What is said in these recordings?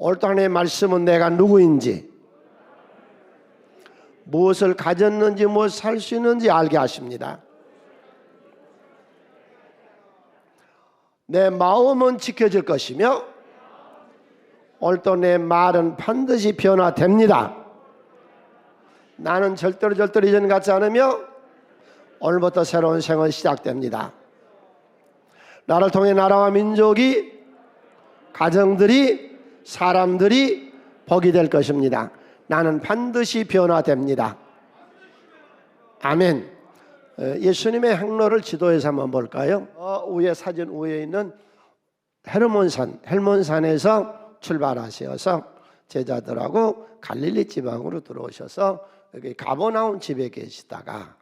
오늘 또 하나님의 말씀은 내가 누구인지, 무엇을 가졌는지, 무엇을 살 수 있는지 알게 하십니다. 내 마음은 지켜질 것이며 오늘 또 내 말은 반드시 변화됩니다. 나는 절대로 이전 같지 않으며 오늘부터 새로운 생활이 시작됩니다. 나를 통해 나라와 민족이, 가정들이, 사람들이 복이 될 것입니다. 나는 반드시 변화됩니다. 아멘. 예수님의 행로를 지도에서 한번 볼까요? 위에 사진 위에 있는 헬몬산에서 출발하셔서 제자들하고 갈릴리 지방으로 들어오셔서 여기 가버나움 집에 계시다가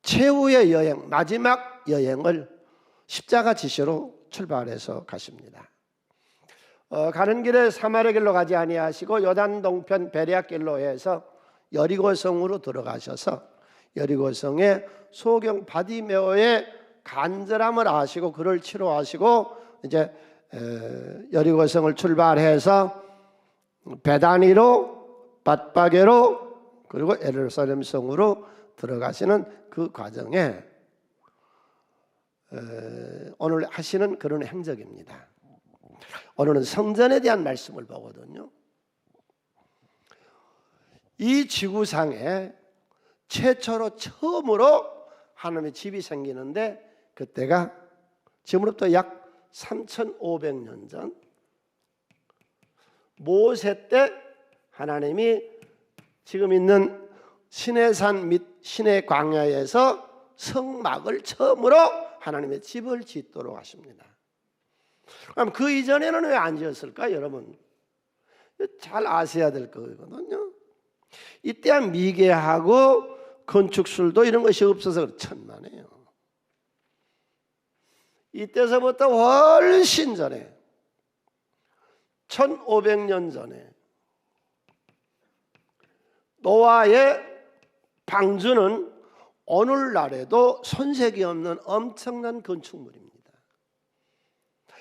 최후의 여행, 마지막 여행을 십자가 지시로 출발해서 가십니다. 가는 길에 사마리아 길로 가지 아니하시고 요단 동편 베레아 길로 해서 여리고성으로 들어가셔서 여리고성의 소경 바디메오의 간절함을 아시고 그를 치료하시고 이제 여리고성을 출발해서 베다니로, 밧바게로, 그리고 예루살렘 성으로 들어가시는 그 과정에 오늘 하시는 그런 행적입니다. 오늘은 성전에 대한 말씀을 보거든요. 이 지구상에 최초로 처음으로 하나님의 집이 생기는데 그때가 지금으로부터 약 3,500년 전 모세 때 하나님이 지금 있는 시내산 및 시내 광야에서 성막을 처음으로 하나님의 집을 짓도록 하십니다. 그럼 그 이전에는 왜 안 지었을까? 여러분 잘 아셔야 될 거거든요. 이때야 미개하고 건축술도 이런 것이 없어서 천만에요. 이때서부터 훨씬 전에 1500년 전에 노아의 방주는 오늘날에도 손색이 없는 엄청난 건축물입니다.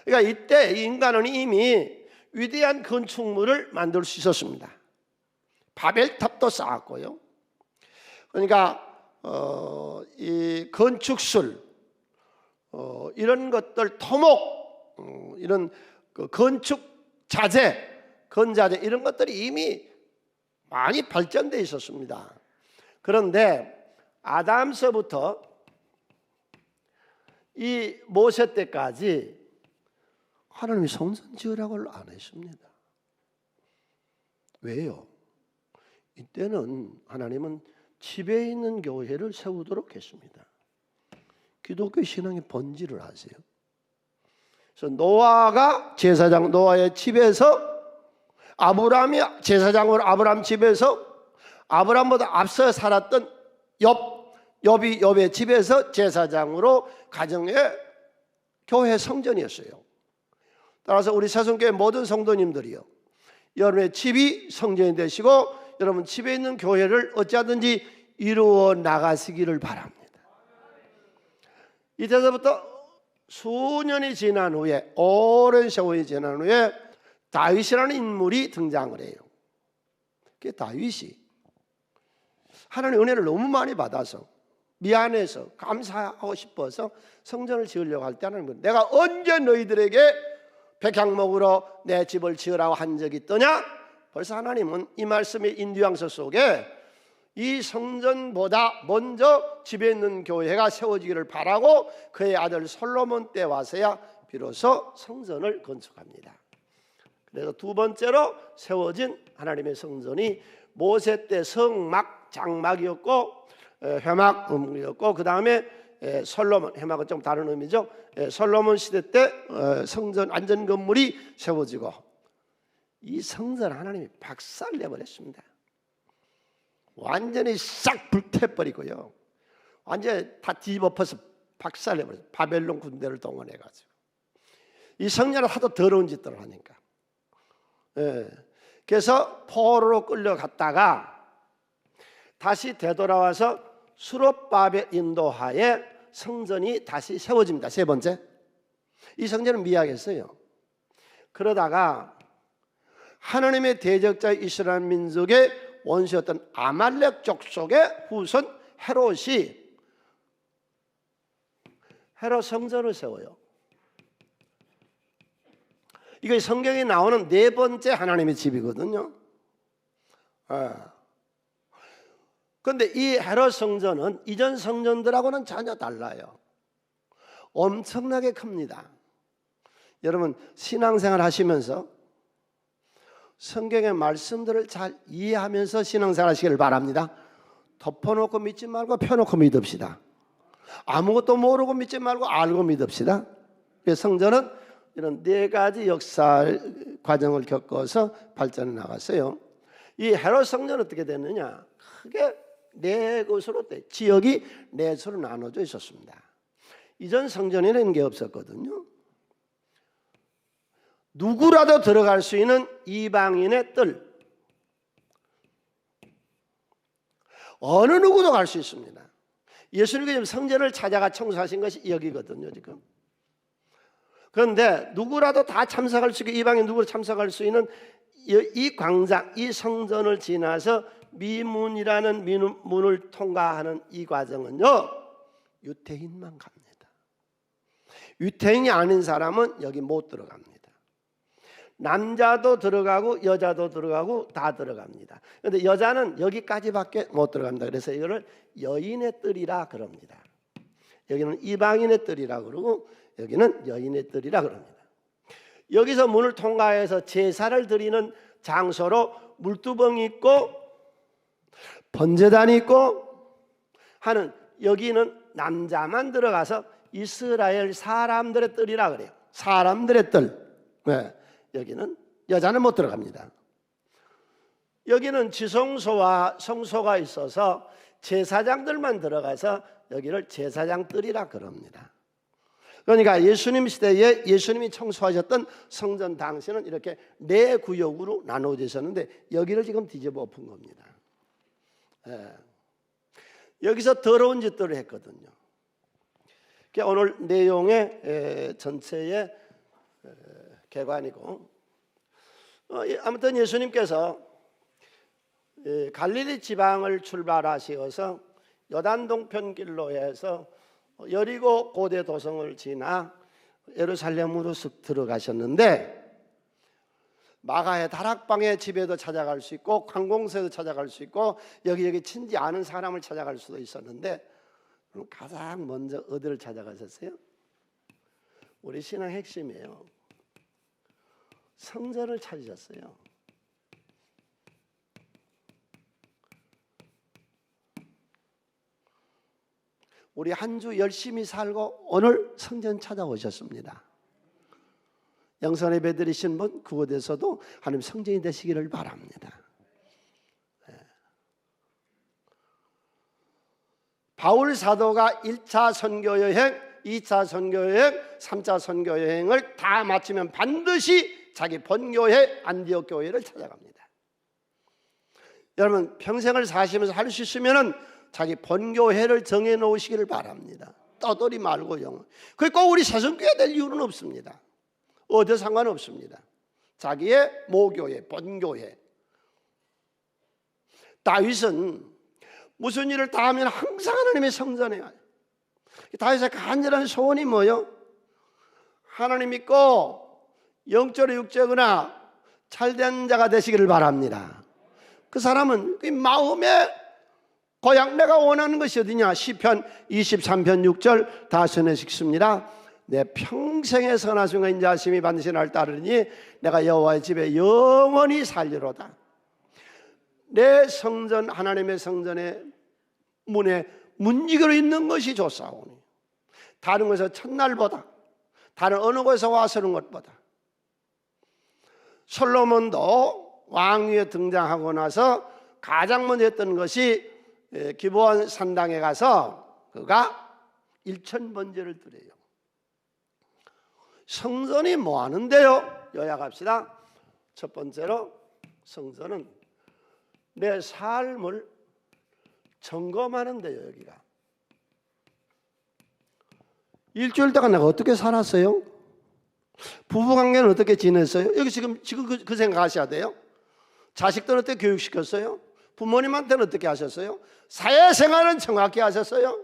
그러니까 이때 인간은 이미 위대한 건축물을 만들 수 있었습니다. 바벨탑도 쌓았고요. 그러니까 이 건축술, 이런 것들, 토목, 이런 그 건축 자재, 건자재 이런 것들이 이미 많이 발전되어 있었습니다. 그런데 아담서부터 이 모세 때까지 하나님이 성전 지으라고 안 했습니다. 왜요? 이때는 하나님은 집에 있는 교회를 세우도록 했습니다. 기독교 신앙의 본질을 아세요? 그래서 노아가 제사장, 노아의 집에서 아브라함이 제사장으로 아브라함 집에서 아브라함보다 앞서 살았던 욥의 집에서 제사장으로 가정의 교회 성전이었어요. 따라서 우리 새송교회 모든 성도님들이요, 여러분의 집이 성전이 되시고 여러분 집에 있는 교회를 어찌하든지 이루어 나가시기를 바랍니다. 이때서부터 수년이 지난 후에, 오랜 세월이 지난 후에 다윗이라는 인물이 등장을 해요. 그게 다윗이 하나님의 은혜를 너무 많이 받아서 미안해서 감사하고 싶어서 성전을 지으려고 할 때는 내가 언제 너희들에게 백향목으로 내 집을 지으라고 한 적이 있더냐? 벌써 하나님은 이 말씀의 인뉘앙스 속에 이 성전보다 먼저 집에 있는 교회가 세워지기를 바라고 그의 아들 솔로몬 때 와서야 비로소 성전을 건축합니다. 그래서 두 번째로 세워진 하나님의 성전이 모세 때 성막, 장막이었고 회막이었고, 그 다음에 솔로몬, 회막은 좀 다른 의미죠. 솔로몬 시대 때 성전 안전 건물이 세워지고, 이 성전 하나님이 박살내버렸습니다. 완전히 싹 불태버리고요, 완전히 다 뒤집어서 박살내버렸어요. 바벨론 군대를 동원해가지고. 이 성전은 하도 더러운 짓들을 하니까. 그래서 포로로 끌려갔다가 다시 되돌아와서 수롯바벨 인도하에 성전이 다시 세워집니다. 세 번째, 이 성전은 미약했어요. 그러다가 하나님의 대적자 이스라엘 민족의 원수였던 아말렉 족속의 후손 헤롯이 헤롯 성전을 세워요. 이게 성경에 나오는 네 번째 하나님의 집이거든요. 그런데 이 헤롯 성전은 이전 성전들하고는 전혀 달라요. 엄청나게 큽니다. 여러분 신앙생활 하시면서 성경의 말씀들을 잘 이해하면서 신앙생활 하시기를 바랍니다. 덮어놓고 믿지 말고 펴놓고 믿읍시다. 아무것도 모르고 믿지 말고 알고 믿읍시다. 성전은 이런 네 가지 역사 과정을 겪어서 발전해 나갔어요. 이 헤롯 성전은 어떻게 됐느냐? 크게 네 곳으로 지역이 네 곳으로 나눠져 있었습니다. 이전 성전에는 게 없었거든요. 누구라도 들어갈 수 있는 이방인의 뜰, 어느 누구도 갈 수 있습니다. 예수님께서 성전을 찾아가 청소하신 것이 여기거든요 지금. 그런데 누구라도 다 참석할 수 있고 이방인 누구로 참석할 수 있는 이 광장, 이 성전을 지나서 미문이라는 문을 통과하는 이 과정은요 유태인만 갑니다. 유태인이 아닌 사람은 여기 못 들어갑니다. 남자도 들어가고 여자도 들어가고 다 들어갑니다. 그런데 여자는 여기까지밖에 못 들어갑니다. 그래서 이거를 여인의 뜰이라 그럽니다. 여기는 이방인의 뜰이라 그러고 여기는 여인의 뜰이라 그럽니다. 여기서 문을 통과해서 제사를 드리는 장소로 물두멍이 있고 번제단이 있고 하는, 여기는 남자만 들어가서 이스라엘 사람들의 뜰이라 그래요. 사람들의 뜰. 네. 여기는 여자는 못 들어갑니다. 여기는 지성소와 성소가 있어서 제사장들만 들어가서 여기를 제사장 뜰이라 그럽니다. 그러니까 예수님 시대에 예수님이 청소하셨던 성전 당시는 이렇게 네 구역으로 나누어져 있었는데 여기를 지금 뒤집어 엎은 겁니다. 여기서 더러운 짓들을 했거든요. 오늘 내용의 전체의 개관이고, 아무튼 예수님께서 갈릴리 지방을 출발하시어서 요단 동편 길로 해서 여리고 고대 도성을 지나 예루살렘으로 쓱 들어가셨는데, 마가의 다락방의 집에도 찾아갈 수 있고 관공서에도 찾아갈 수 있고 여기 친지 아는 사람을 찾아갈 수도 있었는데, 그럼 가장 먼저 어디를 찾아가셨어요? 우리 신앙 핵심이에요. 성전을 찾으셨어요. 우리 한 주 열심히 살고 오늘 성전 찾아오셨습니다. 영선 예배 드리신 분 그곳에서도 하나님 성전이 되시기를 바랍니다. 바울 사도가 1차 선교여행, 2차 선교여행, 3차 선교여행을 다 마치면 반드시 자기 본교회 안디옥 교회를 찾아갑니다. 여러분 평생을 사시면서 할 수 있으면 자기 본교회를 정해놓으시기를 바랍니다. 떠돌이 말고요. 그게 꼭 우리 새성교회 될 이유는 없습니다. 어디 상관없습니다. 자기의 모교회, 본교회. 다윗은 무슨 일을 다 하면 항상 하나님의 성전에 가요. 다윗의 간절한 소원이 뭐요? 하나님 믿고 영적으로 육적으나 잘된 자가 되시기를 바랍니다. 그 사람은 그 마음에 고향 내가 원하는 것이 어디냐? 시편 23편 6절 다시는 읽습니다. 내 평생의 선하심과 인자하심이 반드시 날 따르니 내가 여호와의 집에 영원히 살리로다. 내 성전, 하나님의 성전의 문에 문지기로 있는 것이 좋사오니 다른 곳에서 첫날보다, 다른 어느 곳에서 와서는 것보다. 솔로몬도 왕위에 등장하고 나서 가장 먼저 했던 것이 기브온 산당에 가서 그가 1000번제를 드려요. 성전이 뭐 하는데요? 요약합시다. 첫 번째로 성전은 내 삶을 점검하는 데요. 여기가 일주일 동안 내가 어떻게 살았어요? 부부관계는 어떻게 지냈어요? 여기 지금 그 생각하셔야 돼요. 자식들은 어떻게 교육시켰어요? 부모님한테는 어떻게 하셨어요? 사회생활은 정확히 하셨어요?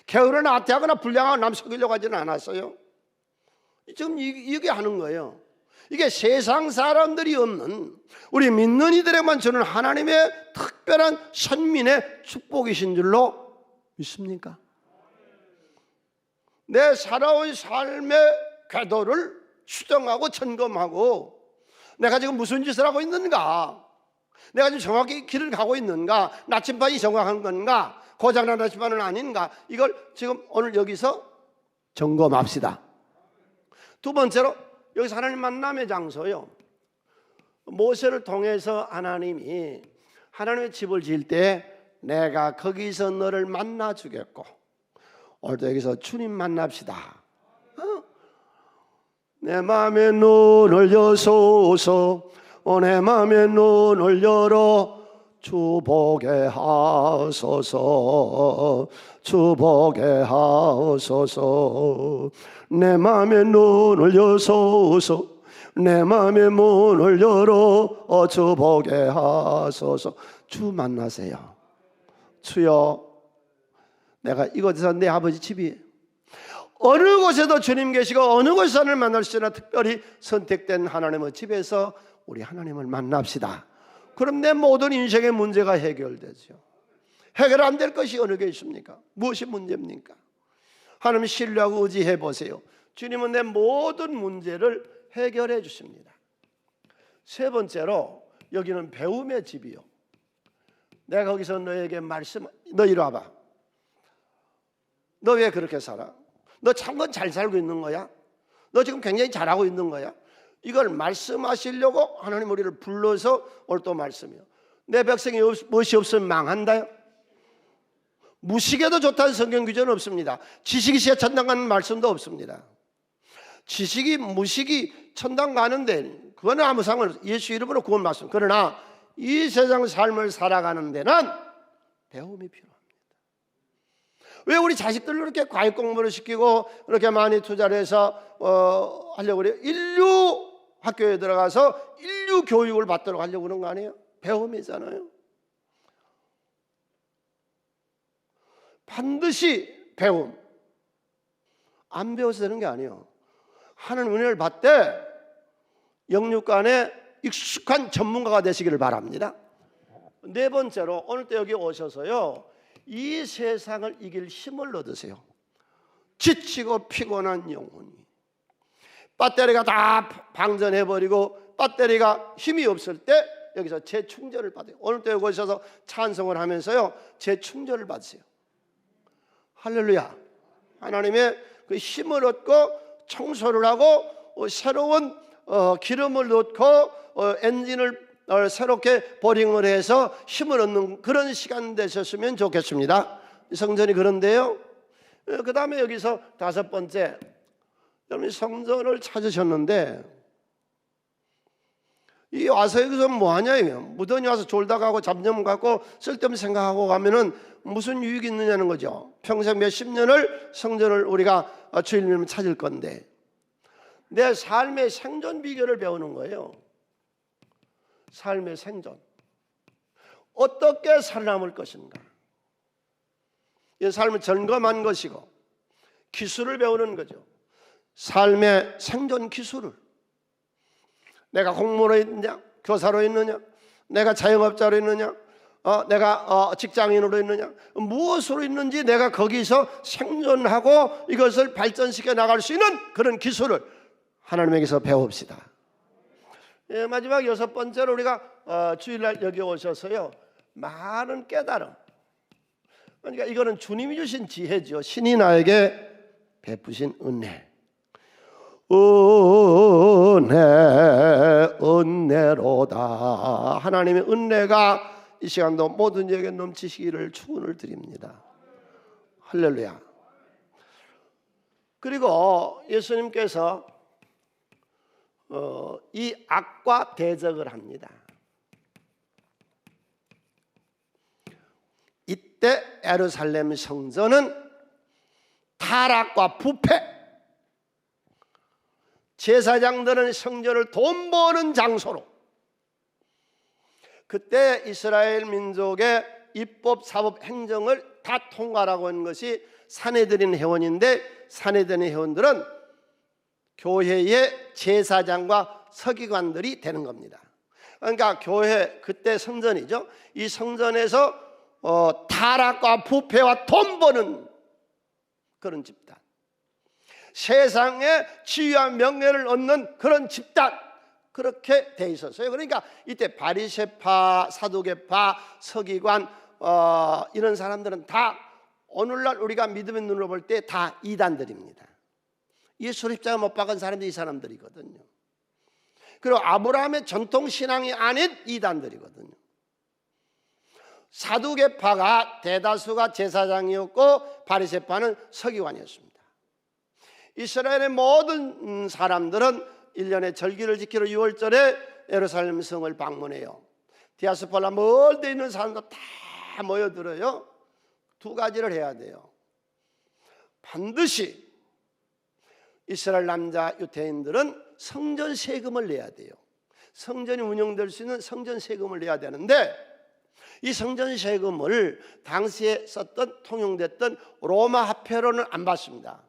게으른 아태하거나 불량한 남 속이려고 하지는 않았어요? 지금 이게 하는 거예요. 이게 세상 사람들이 없는 우리 믿는 이들에만 주는 하나님의 특별한 선민의 축복이신 줄로 믿습니까? 내 살아온 삶의 궤도를 수정하고 점검하고 내가 지금 무슨 짓을 하고 있는가, 내가 지금 정확히 길을 가고 있는가, 나침반이 정확한 건가, 고장난 나침반은 아닌가, 이걸 지금 오늘 여기서 점검합시다. 두 번째로 여기서 하나님 만남의 장소요, 모세를 통해서 하나님이 하나님의 집을 지을 때 내가 거기서 너를 만나 주겠고, 오늘도 여기서 주님 만납시다. 내 마음의 눈을 여소서, 내 마음의 눈을 열어 주 보게 하소서, 주 보게 하소서. 내 마음의 눈을 여소서, 내 마음의 문을 열어 주 보게 하소서. 주 만나세요. 주여, 내가 이곳에서 내 아버지 집이 어느 곳에도 주님 계시고 어느 곳에서 하나님을 만날 수 있으나 특별히 선택된 하나님의 집에서 우리 하나님을 만납시다. 그럼 내 모든 인생의 문제가 해결되죠. 해결 안 될 것이 어느 게 있습니까? 무엇이 문제입니까? 하나님 신뢰하고 의지해 보세요. 주님은 내 모든 문제를 해결해 주십니다. 세 번째로 여기는 배움의 집이요. 내가 거기서 너에게 너 이리 와봐. 너 왜 그렇게 살아? 너 참건 잘 살고 있는 거야? 너 지금 굉장히 잘하고 있는 거야? 이걸 말씀하시려고 하나님 우리를 불러서 오늘 또 말씀이요. 내 백성이 무엇이 없으면 망한다요? 무식에도 좋다는 성경 규정은 없습니다. 지식이 시에 천당 가는 말씀도 없습니다. 지식이 무식이 천당 가는데 그거는 아무 상관없어요. 예수 이름으로 구원 말씀. 그러나 이 세상 삶을 살아가는 데는 배움이 필요합니다. 왜 우리 자식들을 이렇게 과외 공부를 시키고 이렇게 많이 투자를 해서 하려고 그래요? 인류 학교에 들어가서 인류 교육을 받도록 하려고 그런 거 아니에요? 배움이잖아요. 반드시 배움. 안 배워서 되는 게 아니에요. 하나님 은혜를 받되 영육간에 익숙한 전문가가 되시기를 바랍니다. 네 번째로 오늘 또 여기 오셔서요, 이 세상을 이길 힘을 얻으세요. 지치고 피곤한 영혼이, 배터리가 다 방전해버리고 배터리가 힘이 없을 때 여기서 재충전을 받아요. 오늘 또 여기 오셔서 찬송을 하면서요, 재충전을 받으세요. 할렐루야. 하나님의 그 힘을 얻고 청소를 하고 새로운 기름을 넣고 엔진을 새롭게 보링을 해서 힘을 얻는 그런 시간 되셨으면 좋겠습니다. 성전이 그런데요. 그 다음에 여기서 다섯 번째, 여러분 성전을 찾으셨는데 이 와서 여기서 뭐하냐, 무던히 와서 졸다 가고 잡념 갖고 쓸데없는 생각하고 가면은 무슨 유익이 있느냐는 거죠. 평생 몇십 년을 성전을 우리가 주일님을 찾을 건데 내 삶의 생존 비결을 배우는 거예요. 삶의 생존, 어떻게 살아남을 것인가, 이 삶을 점검한 것이고 기술을 배우는 거죠. 삶의 생존 기술을, 내가 공무원으로 있느냐, 교사로 있느냐, 내가 자영업자로 있느냐, 내가 직장인으로 있느냐, 무엇으로 있는지 내가 거기서 생존하고 이것을 발전시켜 나갈 수 있는 그런 기술을 하나님에게서 배웁시다. 예, 마지막 여섯 번째로 우리가 주일날 여기 오셔서요, 많은 깨달음, 그러니까 이거는 주님이 주신 지혜죠. 신이 나에게 베푸신 은혜, 은혜로다. 하나님의 은혜가 이 시간도 모든 이에게 넘치시기를 축원을 드립니다. 할렐루야. 그리고 예수님께서 이 악과 대적을 합니다. 이때 예루살렘 성전은 타락과 부패, 제사장들은 성전을 돈 버는 장소로, 그때 이스라엘 민족의 입법, 사법, 행정을 다 통과하고 있는 것이 산헤드린 회원인데, 산헤드린 회원들은 교회의 제사장과 서기관들이 되는 겁니다. 그러니까 교회, 그때 성전이죠. 이 성전에서 타락과 부패와 돈 버는 그런 집단, 세상의 지위와 명예를 얻는 그런 집단, 그렇게 돼 있었어요. 그러니까 이때 바리새파, 사두개파, 서기관, 이런 사람들은 다 오늘날 우리가 믿음의 눈으로 볼 때 다 이단들입니다. 예수 십자가 못 박은 사람들이 이 사람들이거든요. 그리고 아브라함의 전통 신앙이 아닌 이단들이거든요. 사두개파가 대다수가 제사장이었고 바리새파는 서기관이었습니다. 이스라엘의 모든 사람들은 1년에 절기를 지키러 6월절에 예루살렘 성을 방문해요. 디아스폴라 멀리 있는 사람도 다 모여들어요. 두 가지를 해야 돼요. 반드시 이스라엘 남자 유대인들은 성전 세금을 내야 돼요. 성전이 운영될 수 있는 성전 세금을 내야 되는데, 이 성전 세금을 당시에 썼던, 통용됐던 로마 화폐로는 안 받습니다.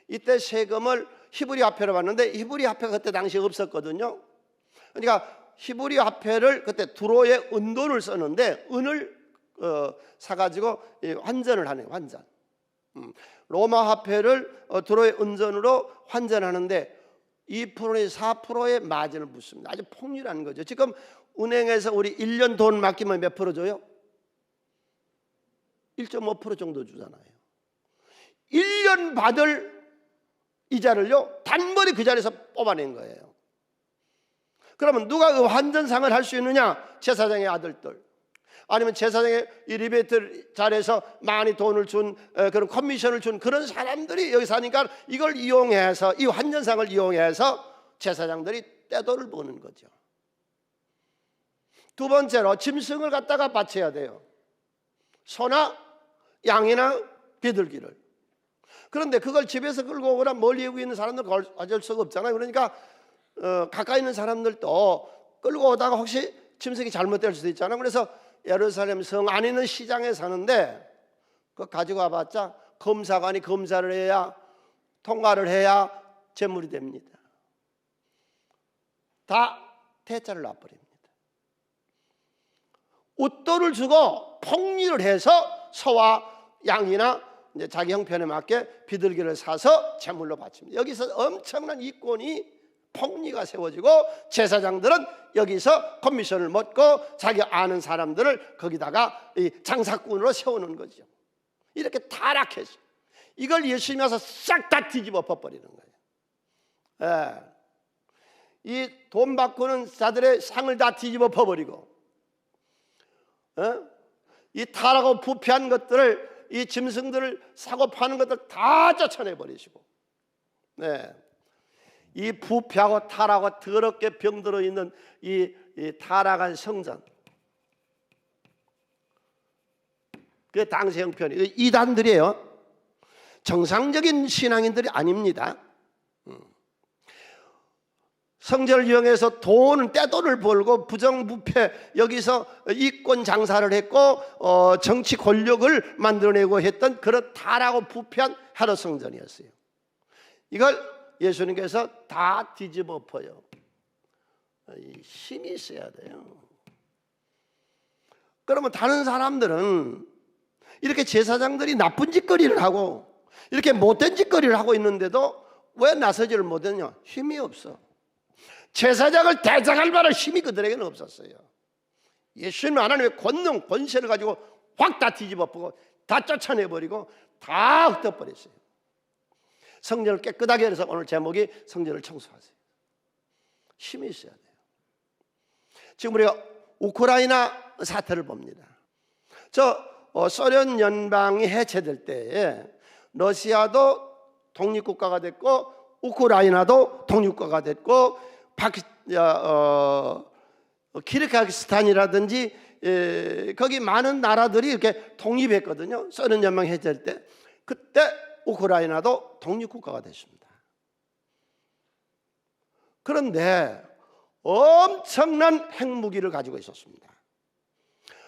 이때 세금을 히브리 화폐로 받는데, 히브리 화폐가 그때 당시에 없었거든요. 그러니까 히브리 화폐를 그때 두로의 은돈을 썼는데, 은을 사가지고 환전을 하네요. 환전. 로마 화폐를 두로의 은전으로 환전하는데 2%에서 4%의 마진을 붙습니다. 아주 폭리라는 거죠. 지금 은행에서 우리 1년 돈 맡기면 몇 프로 줘요? 1.5% 정도 주잖아요. 1년 받을 이자를요, 단번에 그 자리에서 뽑아낸 거예요. 그러면 누가 그 환전상을 할 수 있느냐? 제사장의 아들들, 아니면 제사장의 이 리베이트 자리에서 많이 돈을 준 그런 커미션을 준 그런 사람들이 여기 사니까 이걸 이용해서, 이 환전상을 이용해서 제사장들이 떼돈을 버는 거죠. 두 번째로 짐승을 갖다가 바쳐야 돼요. 소나 양이나 비둘기를. 그런데 그걸 집에서 끌고 오거나 멀리 있는 사람들 가져올 수가 없잖아요. 그러니까 가까이 있는 사람들도 끌고 오다가 혹시 짐승이 잘못될 수도 있잖아요. 그래서 예루살렘 성 안에 있는 시장에 사는데 그거 가지고 와봤자 검사관이 검사를 해야, 통과를 해야 제물이 됩니다. 다 대자를 놔버립니다. 웃돈을 주고 폭리를 해서 소와 양이나 이제 자기 형편에 맞게 비둘기를 사서 제물로 바칩니다. 여기서 엄청난 이권이, 폭리가 세워지고 제사장들은 여기서 커미션을 먹고 자기 아는 사람들을 거기다가 이 장사꾼으로 세우는 거죠. 이렇게 타락해서 이걸 예수님이 와서 싹 다 뒤집어 버리는 거예요. 예. 이 돈 바꾸는 자들의 상을 다 뒤집어 버리고, 이 타락하고 부패한 것들을, 이 짐승들을 사고 파는 것들 다 쫓아내 버리시고, 네. 이 부패하고 타락하고 더럽게 병들어 있는 이 타락한 성전, 그 당시 형편이 이단들이에요. 정상적인 신앙인들이 아닙니다. 성전을 이용해서 떼돈을 벌고 부정부패, 여기서 이권 장사를 했고 정치 권력을 만들어내고 했던 그런 타락하고 부패한 헤롯 성전이었어요. 이걸 예수님께서 다 뒤집어 엎어요. 힘이 있어야 돼요. 그러면 다른 사람들은 이렇게 제사장들이 나쁜 짓거리를 하고 이렇게 못된 짓거리를 하고 있는데도 왜 나서지를 못했냐? 힘이 없어. 제사장을 대적할 만한 힘이 그들에게는 없었어요. 예수님 하나님의 권능, 권세를 가지고 확 다 뒤집어 엎고 다 쫓아내버리고 다 흩어버렸어요. 성전을 깨끗하게 해서 오늘 제목이 성전을 청소하세요. 힘이 있어야 돼요. 지금 우리가 우크라이나 사태를 봅니다. 소련 연방이 해체될 때에 러시아도 독립국가가 됐고 우크라이나도 독립국가가 됐고 키르기스탄이라든지 거기 많은 나라들이 이렇게 독립했거든요. 소련 연방 해체될 때. 그때 우크라이나도 독립국가가 됐습니다. 그런데 엄청난 핵무기를 가지고 있었습니다.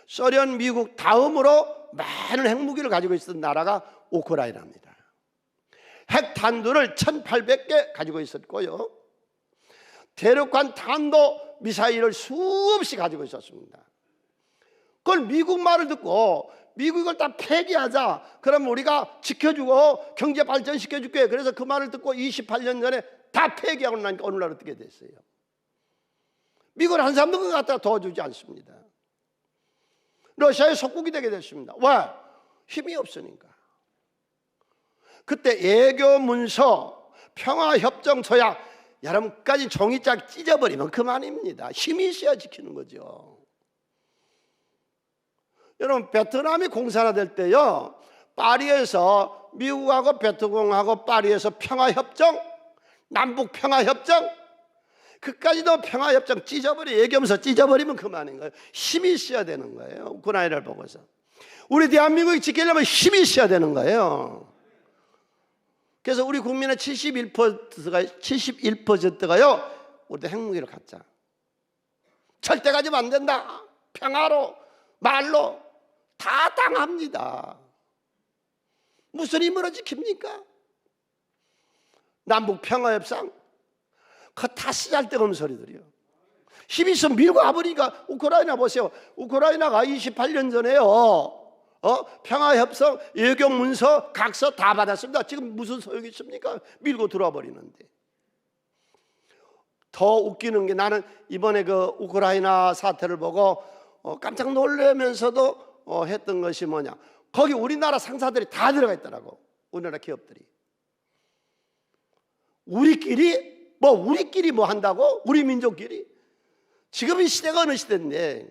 소련, 미국 다음으로 많은 핵무기를 가지고 있었던 나라가 우크라이나입니다. 핵탄두를 1800개 가지고 있었고요, 대륙간 탄도 미사일을 수없이 가지고 있었습니다. 그걸 미국 말을 듣고 미국 이걸 다 폐기하자, 그럼 우리가 지켜주고 경제 발전시켜줄게. 그래서 그 말을 듣고 28년 전에 다 폐기하고 나니까 오늘날 어떻게 됐어요? 미국은 한 사람도 그거 갖다가 도와주지 않습니다. 러시아의 속국이 되게 됐습니다. 왜? 힘이 없으니까. 그때 애교 문서, 평화협정 서약 여러분까지 종이짝 찢어버리면 그만입니다. 힘이 있어야 지키는 거죠. 여러분, 베트남이 공산화될 때요, 파리에서 미국하고 베트공하고 파리에서 평화협정, 남북평화협정, 그까지도 평화협정 찢어버려, 예겸서 찢어버리면 그만인 거예요. 힘이 있어야 되는 거예요. 우크라이나를 보고서 우리 대한민국이 지키려면 힘이 있어야 되는 거예요. 그래서 우리 국민의 71%가요 우리도 핵무기를 갖자, 절대 가지면 안 된다, 평화로 말로 다 당합니다. 무슨 힘으로 지킵니까? 남북평화협상 그거 다 쓰잘데없는 소리들이요. 힘이 있으면 밀고 와버리니까. 우크라이나 보세요. 우크라이나가 28년 전에요 평화협상, 예경문서, 각서 다 받았습니다. 지금 무슨 소용이 있습니까? 밀고 들어와 버리는데. 더 웃기는 게, 나는 이번에 그 우크라이나 사태를 보고 깜짝 놀라면서도 했던 것이 뭐냐, 거기 우리나라 상사들이 다 들어가 있더라고. 우리나라 기업들이. 우리끼리 뭐 한다고? 우리 민족끼리? 지금 이 시대가 어느 시대인데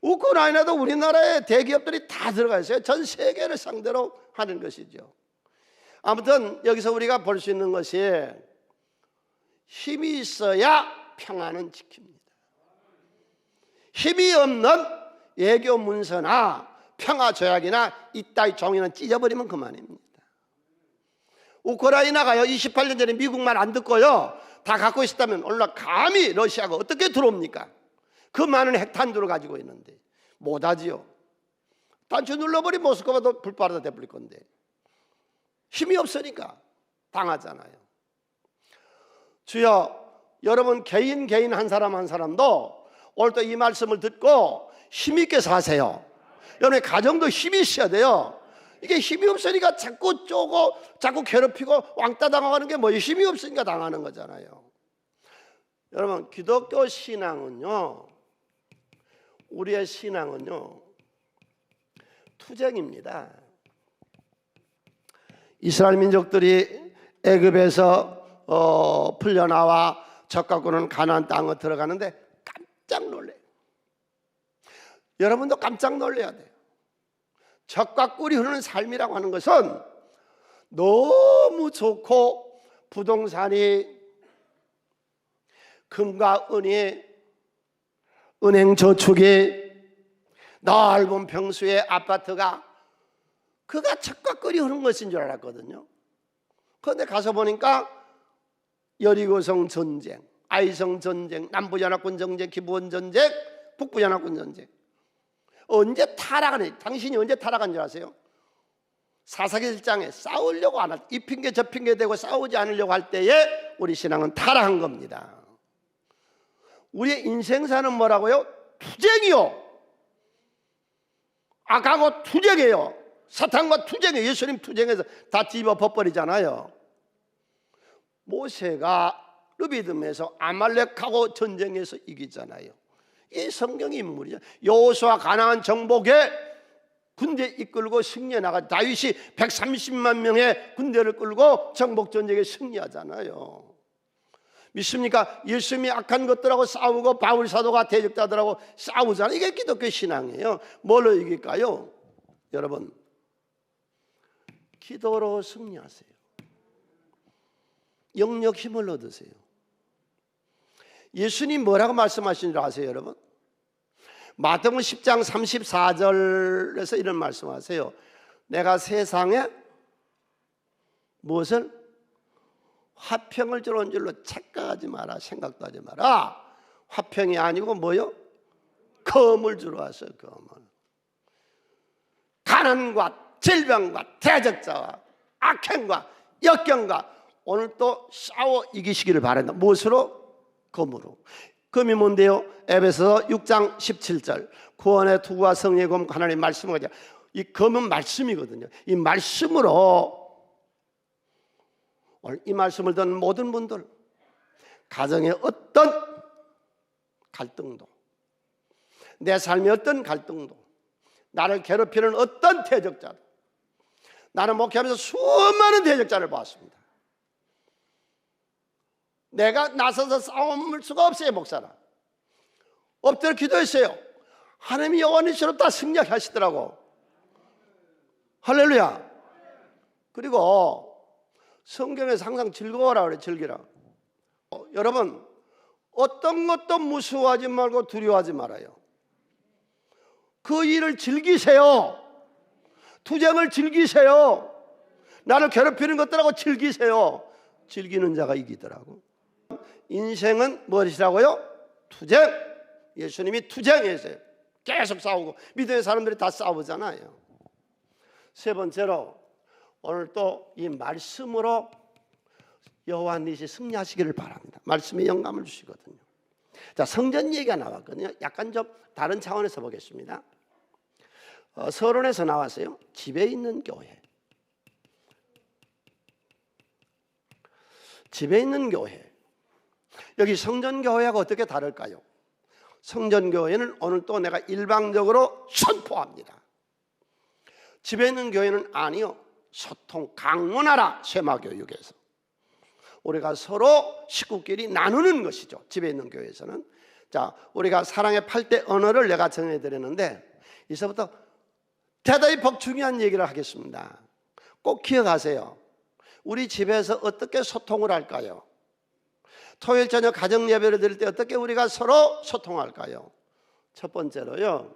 우크라이나도 우리나라의 대기업들이 다 들어가 있어요. 전 세계를 상대로 하는 것이죠. 아무튼 여기서 우리가 볼 수 있는 것이, 힘이 있어야 평화는 지킵니다. 힘이 없는 외교 문서나 평화 조약이나 이따위 종이는 찢어버리면 그만입니다. 우크라이나가요 28년 전에 미국 말 안 듣고요 다 갖고 있었다면 오늘날 감히 러시아가 어떻게 들어옵니까? 그 많은 핵탄두를 가지고 있는데 못하지요. 단추 눌러버리면 모스크바도 불바라다 돼버릴 건데 힘이 없으니까 당하잖아요. 주여, 여러분 개인 한 사람 한 사람도 오늘 또 이 말씀을 듣고 힘있게 사세요. 여러분의 가정도 힘이 있어야 돼요. 이게 힘이 없으니까 자꾸 쪼고 자꾸 괴롭히고 왕따 당하는 게 뭐예요? 힘이 없으니까 당하는 거잖아요. 여러분, 기독교 신앙은요, 우리의 신앙은요 투쟁입니다. 이스라엘 민족들이 애굽에서 풀려나와 적각구는 가나안 땅에 들어가는데 깜짝 놀래요. 여러분도 깜짝 놀래야 돼요. 적과 꿀이 흐르는 삶이라고 하는 것은 너무 좋고, 부동산이, 금과 은이, 은행 저축이, 넓은 평수의 아파트가, 그가 적과 꿀이 흐르는 것인 줄 알았거든요. 그런데 가서 보니까 여리고성 전쟁, 아이성 전쟁, 남부연합군 전쟁, 기부원 전쟁, 북부연합군 전쟁. 언제 타락하는, 당신이 언제 타락한 줄 아세요? 사사기 1장에 싸우려고 안 할, 이 핑계 저 핑계 대고 싸우지 않으려고 할 때에 우리 신앙은 타락한 겁니다. 우리의 인생사는 뭐라고요? 투쟁이요. 악하고 투쟁이에요. 사탄과 투쟁이에요. 예수님 투쟁해서 다 뒤집어 버리잖아요. 모세가 르비딤에서 아말렉하고 전쟁에서 이기잖아요. 이 성경 인물이죠. 여호수아 가나안 정복에 군대 이끌고 승리해 나가, 다윗이 130만 명의 군대를 끌고 정복 전쟁에 승리하잖아요. 믿습니까? 예수님이 악한 것들하고 싸우고 바울 사도가 대적자들하고 싸우잖아요. 이게 기독교 신앙이에요. 뭘로 이길까요? 여러분, 기도로 승리하세요. 영력 힘을 얻으세요. 예수님 뭐라고 말씀하신 줄 아세요, 여러분? 마태복음 10장 34절에서 이런 말씀하세요. 내가 세상에 무엇을? 화평을 주는 줄로 착각하지 마라. 생각도 하지 마라. 화평이 아니고 뭐요? 검을 주러 왔어요. 검을. 가난과 질병과 대적자와 악행과 역경과 오늘 또 싸워 이기시기를 바란다. 무엇으로? 검으로. 검이 뭔데요? 에베소서 6장 17절 구원의 투구와 승리의 검 하나님 말씀을 가지고 이 검은 말씀이거든요. 이 말씀으로 오늘 이 말씀을 듣는 모든 분들 가정의 어떤 갈등도 내 삶의 어떤 갈등도 나를 괴롭히는 어떤 대적자도 나는 목회하면서 수많은 대적자를 보았습니다. 내가 나서서 싸움을 수가 없어요. 목사라 엎드려 기도했어요. 하나님이 영원히처럼 다 승리하시더라고. 할렐루야. 그리고 성경에서 항상 즐거워라 그래. 즐기라. 여러분 어떤 것도 무서워하지 말고 두려워하지 말아요. 그 일을 즐기세요. 투쟁을 즐기세요. 나를 괴롭히는 것들하고 즐기세요. 즐기는 자가 이기더라고. 인생은 무엇이라고요? 투쟁. 예수님이 투쟁했어요. 계속 싸우고 믿음의 사람들이 다 싸우잖아요. 세 번째로 오늘 또 이 말씀으로 여호와 니시 승리하시기를 바랍니다. 말씀이 영감을 주시거든요. 자, 성전 얘기가 나왔거든요. 약간 좀 다른 차원에서 보겠습니다. 서론에서 나왔어요. 집에 있는 교회. 집에 있는 교회. 여기 성전교회하고 어떻게 다를까요? 성전교회는 오늘 또 내가 일방적으로 선포합니다. 집에 있는 교회는 아니요. 소통, 강론하라. 쇠마교육에서 우리가 서로 식구끼리 나누는 것이죠. 집에 있는 교회에서는. 자, 우리가 사랑의 8대 언어를 내가 정해드렸는데 이제부터 대단히 중요한 얘기를 하겠습니다. 꼭 기억하세요. 우리 집에서 어떻게 소통을 할까요? 토요일 저녁 가정 예배를 드릴 때 어떻게 우리가 서로 소통할까요? 첫 번째로요,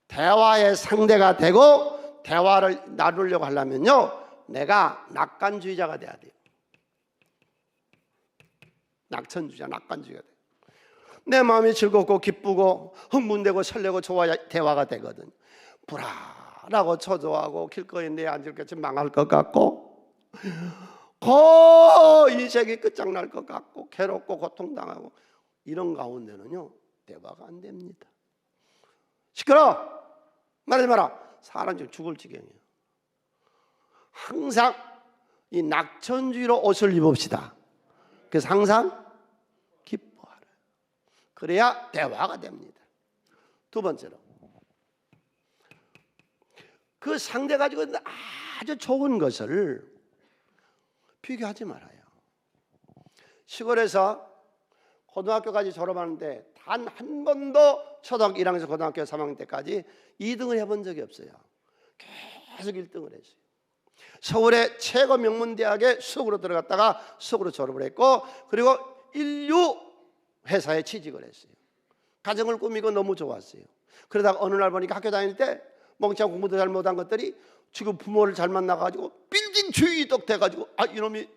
대화의 상대가 되고 대화를 나누려고 하려면요, 내가 낙관주의자가 돼야 돼요. 낙천주의자, 낙관주의가 돼요. 내 마음이 즐겁고 기쁘고 흥분되고 설레고 좋아야 대화가 되거든. 불안하고 초조하고 길거리에 내 앉을 것이 망할 것 같고 인생이 끝장날 것 같고 괴롭고 고통당하고 이런 가운데는요, 대화가 안 됩니다. 시끄러! 말하지 마라. 사람 지금 죽을 지경이에요. 항상 이 낙천주의로 옷을 입읍시다. 그래서 항상 기뻐하라. 그래야 대화가 됩니다. 두 번째로, 그 상대 가지고 아주 좋은 것을 비교하지 말아요. 시골에서 고등학교까지 졸업하는데 단 한 번도 초등학교 1학년에서 고등학교 3학년 때까지 2등을 해본 적이 없어요. 계속 1등을 했어요. 서울의 최고 명문대학에 수석으로 들어갔다가 수석으로 졸업을 했고, 그리고 인류 회사에 취직을 했어요. 가정을 꾸미고 너무 좋았어요. 그러다가 어느 날 보니까 학교 다닐 때 멍청한 공부도 잘 못한 것들이 지금 부모를 잘 만나가지고 빌딩 주의독 돼가지고 이놈이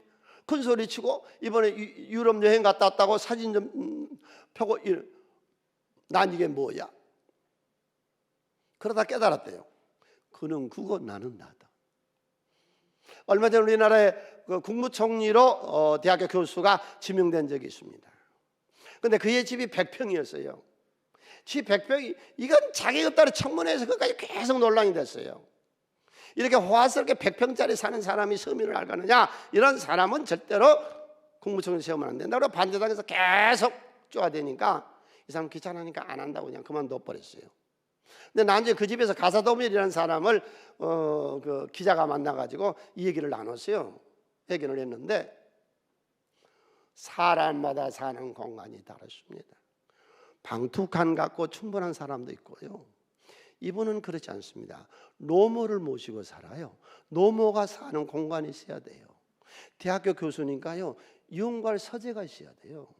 큰 소리 치고 이번에 유럽 여행 갔다 왔다고 사진 좀 펴고, 난 이게 뭐야? 그러다 깨달았대요. 그는 그거, 나는 나다. 얼마 전 우리나라의 그 국무총리로 대학교 교수가 지명된 적이 있습니다. 그런데 그의 집이 100평이었어요. 집 100평이 이건 자기가 따로 청문회에서 그것까지 계속 논란이 됐어요. 이렇게 호화스럽게 100평짜리 사는 사람이 서민을 알겠느냐? 이런 사람은 절대로 국무총리 시험을 안 된다. 그리고 반대당에서 계속 쪼아대니까 이 사람 귀찮으니까 안 한다고 그냥 그만둬버렸어요. 근데 나중에 그 집에서 가사도밀이라는 사람을 그 기자가 만나가지고 이 얘기를 나눴어요. 회견을 했는데 사람마다 사는 공간이 다르십니다. 방투칸 갖고 충분한 사람도 있고요. 이분은 그렇지 않습니다. 노모를 모시고 살아요. 노모가 사는 공간이 있어야 돼요. 대학교 교수니까요, 윤곽 서재가 있어야 돼요.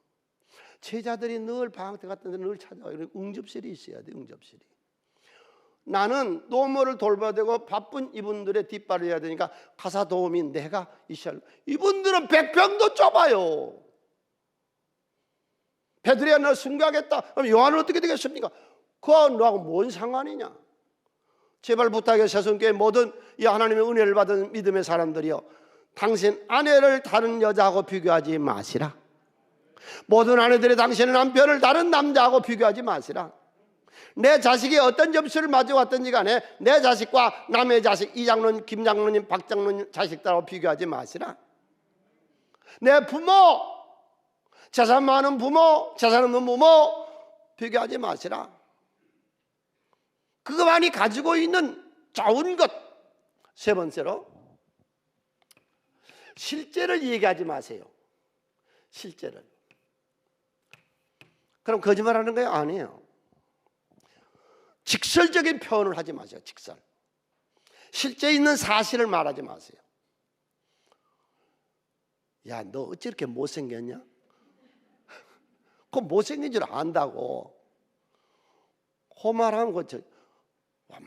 제자들이 늘 방학 때 같은 데 늘 찾아와요. 응접실이 있어야 돼요. 응접실이. 나는 노모를 돌봐야 되고 바쁜 이분들의 뒷발을 해야 되니까 가사 도우미 내가 있어야. 이분들은 백병도 좁아요. 베드로야 너 순교하겠다. 그럼 요한은 어떻게 되겠습니까? 그거 너하고 뭔 상관이냐? 제발 부탁해 새송교회 모든 이 하나님의 은혜를 받은 믿음의 사람들이요, 당신 아내를 다른 여자하고 비교하지 마시라. 모든 아내들이 당신의 남편을 다른 남자하고 비교하지 마시라. 내 자식이 어떤 점수를 맞아왔든지 간에 내 자식과 남의 자식, 이 장로님, 김 장로님, 박 장로님 자식들하고 비교하지 마시라. 내 부모, 재산 많은 부모, 재산 없는 부모 비교하지 마시라. 그것만이 가지고 있는 좋은 것. 세 번째로, 실제를 얘기하지 마세요. 실제를. 그럼 거짓말하는 거예요? 아니에요. 직설적인 표현을 하지 마세요. 직설. 실제 있는 사실을 말하지 마세요. 야, 너 어찌 이렇게 못생겼냐? 그 못생긴 줄 안다고. 호말한 거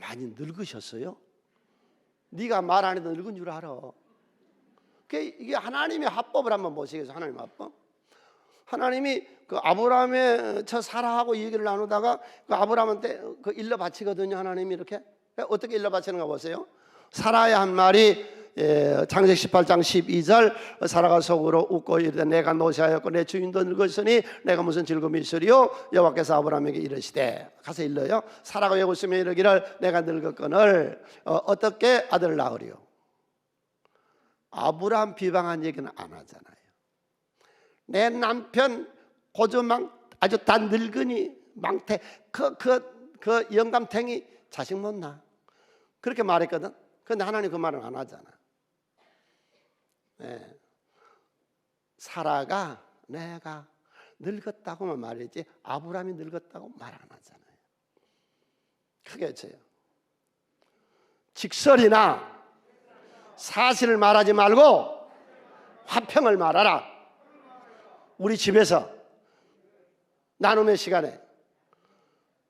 많이 늙으셨어요? 네가 말 안 해도 늙은 줄 알아. 이게 하나님의 합법을 한번 보시겠어요? 하나님의 합법. 하나님이 그 아브라함의 저 사라하고 얘기를 나누다가 그 아브라함한테 그 일러 바치거든요. 하나님이 이렇게 어떻게 일러 바치는가 보세요. 사라의 한 말이 창세기 18장 12절 사라가 속으로 웃고 이르되 내가 노시하였고 내 주인도 늙었으니 내가 무슨 즐거움이 있으리요. 여호와께서 아브라함에게 이르시되, 가서 일러요. 사라가 왜 웃으며 이르기를 내가 늙었거늘 어떻게 아들을 낳으리요. 아브라함 비방한 얘기는 안 하잖아요. 내 남편 고조망 아주 다 늙으니 망태 그 영감탱이 자식 못 낳아. 그렇게 말했거든. 그런데 하나님 그 말은 안 하잖아. 네. 사라가 내가 늙었다고만 말했지 아브라함이 늙었다고 말 안 하잖아요. 크게 쳐요. 직설이나 사실을 말하지 말고 화평을 말하라. 우리 집에서 나눔의 시간에.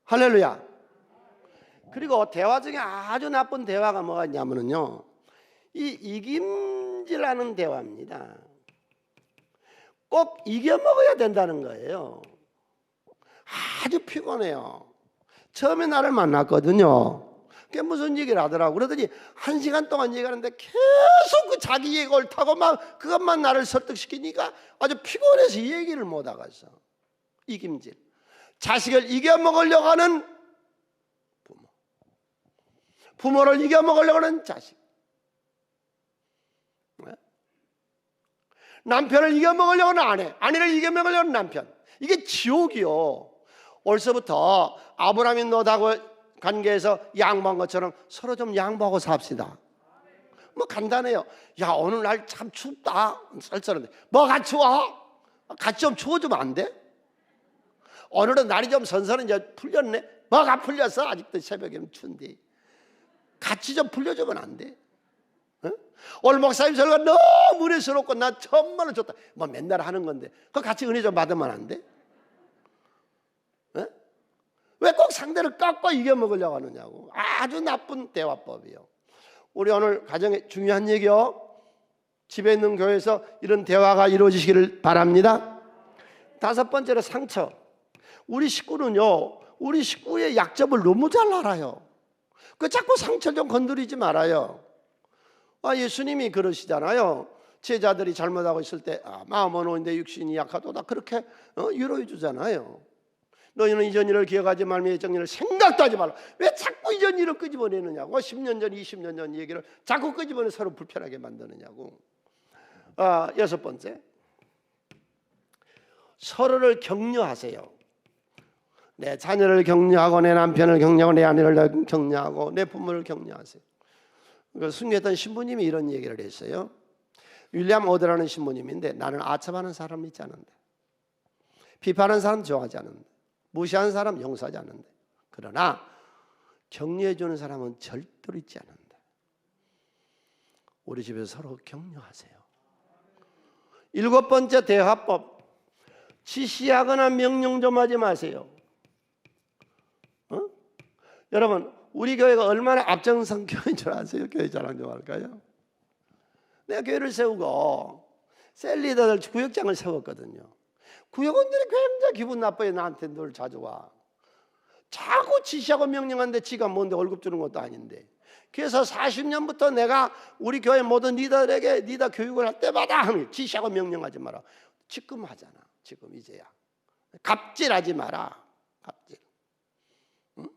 할렐루야. 그리고 대화 중에 아주 나쁜 대화가 뭐가 있냐면요, 이 이김질하는 대화입니다. 꼭 이겨 먹어야 된다는 거예요. 아주 피곤해요. 처음에 나를 만났거든요. 그게 무슨 얘기를 하더라고. 그러더니 1시간 동안 얘기하는데 계속 그 자기 얘기가 옳다고 막 그것만 나를 설득시키니까 아주 피곤해서 이 얘기를 못 하겠어. 이김질. 자식을 이겨 먹으려고 하는 부모, 부모를 이겨 먹으려고 하는 자식, 남편을 이겨 먹으려고 하는 아내, 아내를 이겨 먹으려고 하는 남편. 이게 지옥이요. 벌써부터 아브라함이 너하고 관계에서 양보한 것처럼 서로 좀 양보하고 삽시다. 뭐 간단해요. 야, 오늘 날 참 춥다. 쌀쌀한데 뭐가 추워? 같이 좀 추워주면 안 돼? 오늘은 날이 좀 선선해 이제 풀렸네. 뭐가 풀렸어? 아직도 새벽에는 추운데 같이 좀 풀려주면 안 돼? 어? 오늘 목사님 설교가 너무 은혜스럽고 나 천만원 줬다. 뭐 맨날 하는 건데 그거 같이 은혜 좀 받으면 안 돼? 왜 꼭 상대를 깎고 이겨먹으려고 하느냐고. 아주 나쁜 대화법이요. 우리 오늘 가정에 중요한 얘기요. 집에 있는 교회에서 이런 대화가 이루어지시기를 바랍니다. 5번째로 상처. 우리 식구는요, 우리 식구의 약점을 너무 잘 알아요. 그 자꾸 상처 좀 건드리지 말아요. 예수님이 그러시잖아요. 제자들이 잘못하고 있을 때 마음은 오는데 육신이 약하도다. 그렇게 위로해 주잖아요. 너희는 이전 일을 기억하지 말며 예전 일을 생각도 하지 말라. 왜 자꾸 이전 일을 끄집어내느냐고. 10년 전, 20년 전 얘기를 자꾸 끄집어내 서로 불편하게 만드느냐고. 6번째, 서로를 격려하세요. 내 자녀를 격려하고 내 남편을 격려하고 내 아내를 격려하고 내 부모를 격려하세요. 순교했던 신부님이 이런 얘기를 했어요. 윌리엄 오드라는 신부님인데, 나는 아첨하는 사람 있지 않은데, 비판하는 사람 좋아하지 않는데, 무시하는 사람 용서하지 않는데, 그러나 격려해 주는 사람은 절대로 있지 않는다. 우리 집에서 서로 격려하세요. 7번째 대화법. 지시하거나 명령 좀 하지 마세요. 여러분, 우리 교회가 얼마나 앞장선 교회인 줄 아세요? 교회 자랑 좀 할까요? 내가 교회를 세우고 셀리더들 구역장을 세웠거든요. 구역원들이 굉장히 기분 나빠요. 나한테 늘 자주 와. 자꾸 지시하고 명령하는데 지가 뭔데 월급 주는 것도 아닌데. 그래서 40년부터 내가 우리 교회 모든 리더들에게 리더 교육을 할 때마다 지시하고 명령하지 마라. 지금 하잖아. 지금 이제야. 갑질하지 마라. 갑질. 응?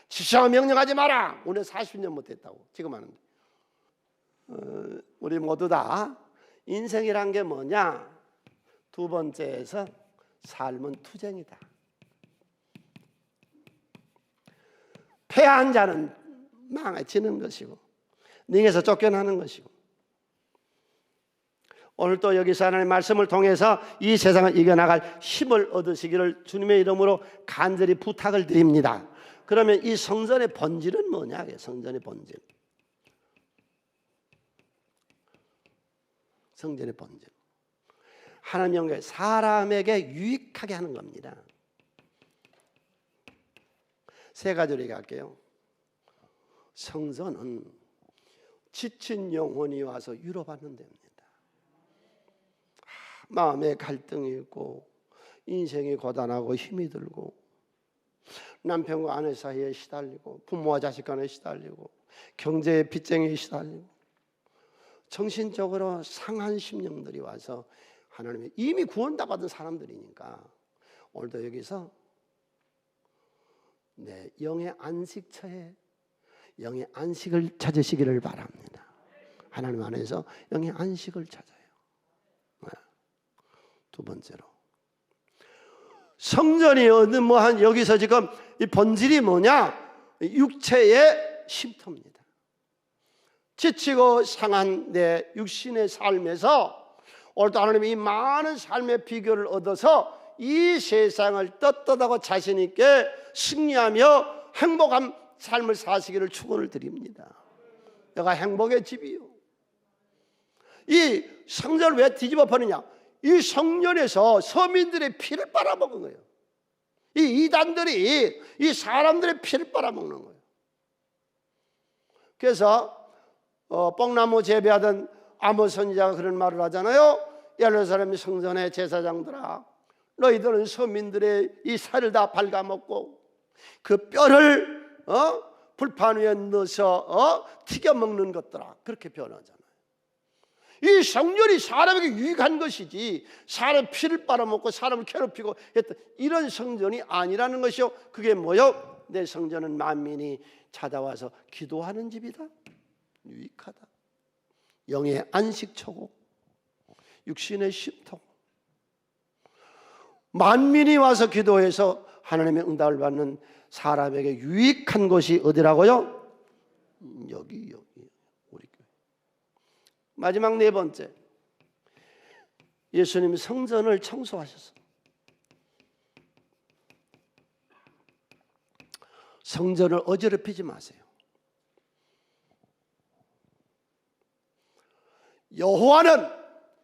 지시하고 명령하지 마라. 우리 40년 못했다고. 지금 하는데. 우리 모두 다 인생이란 게 뭐냐? 두 번째에서 삶은 투쟁이다. 패한 자는 망해지는 것이고 능에서 쫓겨나는 것이고, 오늘 또 여기서 하나님의 말씀을 통해서 이 세상을 이겨나갈 힘을 얻으시기를 주님의 이름으로 간절히 부탁을 드립니다. 그러면 이 성전의 본질은 뭐냐? 성전의 본질. 성전의 본질. 하나님 영계 사람에게 유익하게 하는 겁니다. 세 가지로 얘기할게요. 성전은 지친 영혼이 와서 위로받는 데입니다. 마음에 갈등이 있고 인생이 고단하고 힘이 들고 남편과 아내 사이에 시달리고 부모와 자식 간에 시달리고 경제의 빚쟁이에 시달리고 정신적으로 상한 심령들이 와서 하나님이 이미 구원 다 받은 사람들이니까 오늘도 여기서 내 영의 안식처에 영의 안식을 찾으시기를 바랍니다. 하나님 안에서 영의 안식을 찾아요. 두 번째로 성전이 어느 뭐한 여기서 지금 이 본질이 뭐냐? 육체의 쉼터입니다. 지치고 상한 내 육신의 삶에서 오늘도 하나님이 이 많은 삶의 비결을 얻어서 이 세상을 떳떳하고 자신 있게 승리하며 행복한 삶을 사시기를 축원을 드립니다. 내가 행복의 집이요. 이 성전을 왜 뒤집어 버리냐? 이 성전에서 서민들의 피를 빨아먹은 거예요. 이 이단들이 이 사람들의 피를 빨아먹는 거예요. 그래서 뽕나무 재배하던 아모스 선지자가 그런 말을 하잖아요. 예루살렘 성전의 제사장들아, 너희들은 서민들의 이 살을 다 갉아먹고 그 뼈를 불판 위에 넣어서 튀겨 먹는 것들아, 그렇게 표현하잖아요. 이 성전이 사람에게 유익한 것이지 사람의 피를 빨아먹고 사람을 괴롭히고 했던 이런 성전이 아니라는 것이요. 그게 뭐요? 내 성전은 만민이 찾아와서 기도하는 집이다. 유익하다. 영의 안식처고 육신의 쉼터고 만민이 와서 기도해서 하나님의 응답을 받는 사람에게 유익한 곳이 어디라고요? 여기 우리 교회. 마지막 네 번째, 예수님이 성전을 청소하셨어요. 성전을 어지럽히지 마세요. 여호와는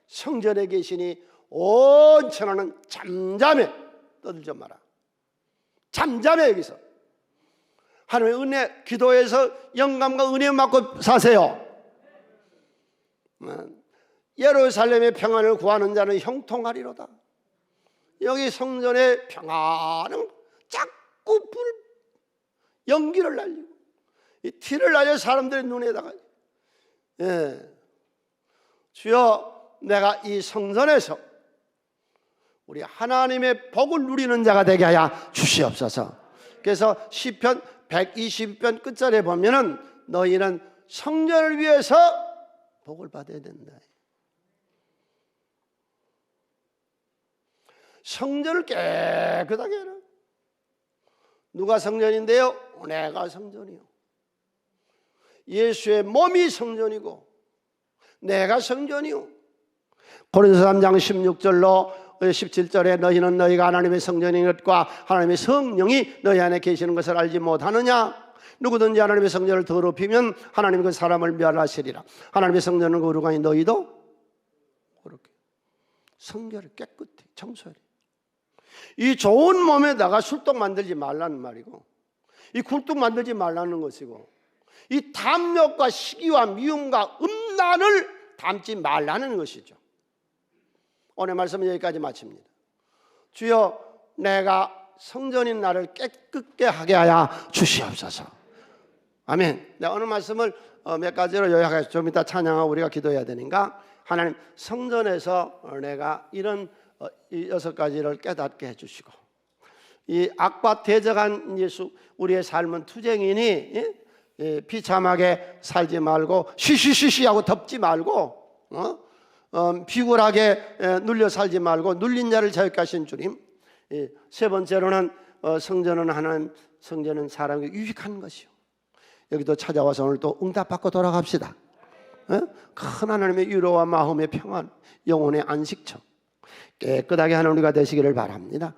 성전에 계시니 온 천하는 잠잠해. 떠들지 마라. 잠잠해. 여기서 하나님의 은혜, 기도해서 영감과 은혜 받고 사세요. 예루살렘의 평안을 구하는 자는 형통하리로다. 여기 성전의 평안은 자꾸 연기를 날리고 이 티를 날려 사람들의 눈에다가, 주여, 내가 이 성전에서 우리 하나님의 복을 누리는 자가 되게 하여 주시옵소서. 그래서 시편 120편 끝절에 보면은 너희는 성전을 위해서 복을 받아야 된다. 성전을 깨끗하게 해라. 누가 성전인데요? 내가 성전이요. 예수의 몸이 성전이고 내가 성전이요. 고린도서 3장 16절로 17절에 너희는 너희가 하나님의 성전인 것과 하나님의 성령이 너희 안에 계시는 것을 알지 못하느냐? 누구든지 하나님의 성전을 더럽히면 하나님이 그 사람을 멸하시리라. 하나님의 성전은 거룩하니 너희도 그렇게 성결을 깨끗히 청소해. 이 좋은 몸에다가 술독 만들지 말라는 말이고, 이 굴뚝 만들지 말라는 것이고, 이 탐욕과 시기와 미움과 음란을 담지 말라는 것이죠. 오늘 말씀은 여기까지 마칩니다. 주여, 내가 성전인 나를 깨끗게 하게 하여 주시옵소서. 아멘. 네, 오늘 말씀을 몇 가지로 요약해서 좀 이따 찬양하고 우리가 기도해야 되니까, 하나님, 성전에서 내가 이런 이 6가지를 깨닫게 해주시고, 이 악과 대적한 예수, 우리의 삶은 투쟁이니 비참하게 살지 말고 쉬쉬쉬쉬하고 덮지 말고 비굴하게 눌려 살지 말고 눌린 자를 자유케 하신 주님. 세 번째로는 성전은 하나님, 성전은 사람에게 유익한 것이요. 여기도 찾아와서 오늘 또 응답받고 돌아갑시다. 큰 하나님의 위로와 마음의 평안, 영혼의 안식처 깨끗하게 하는 우리가 되시기를 바랍니다.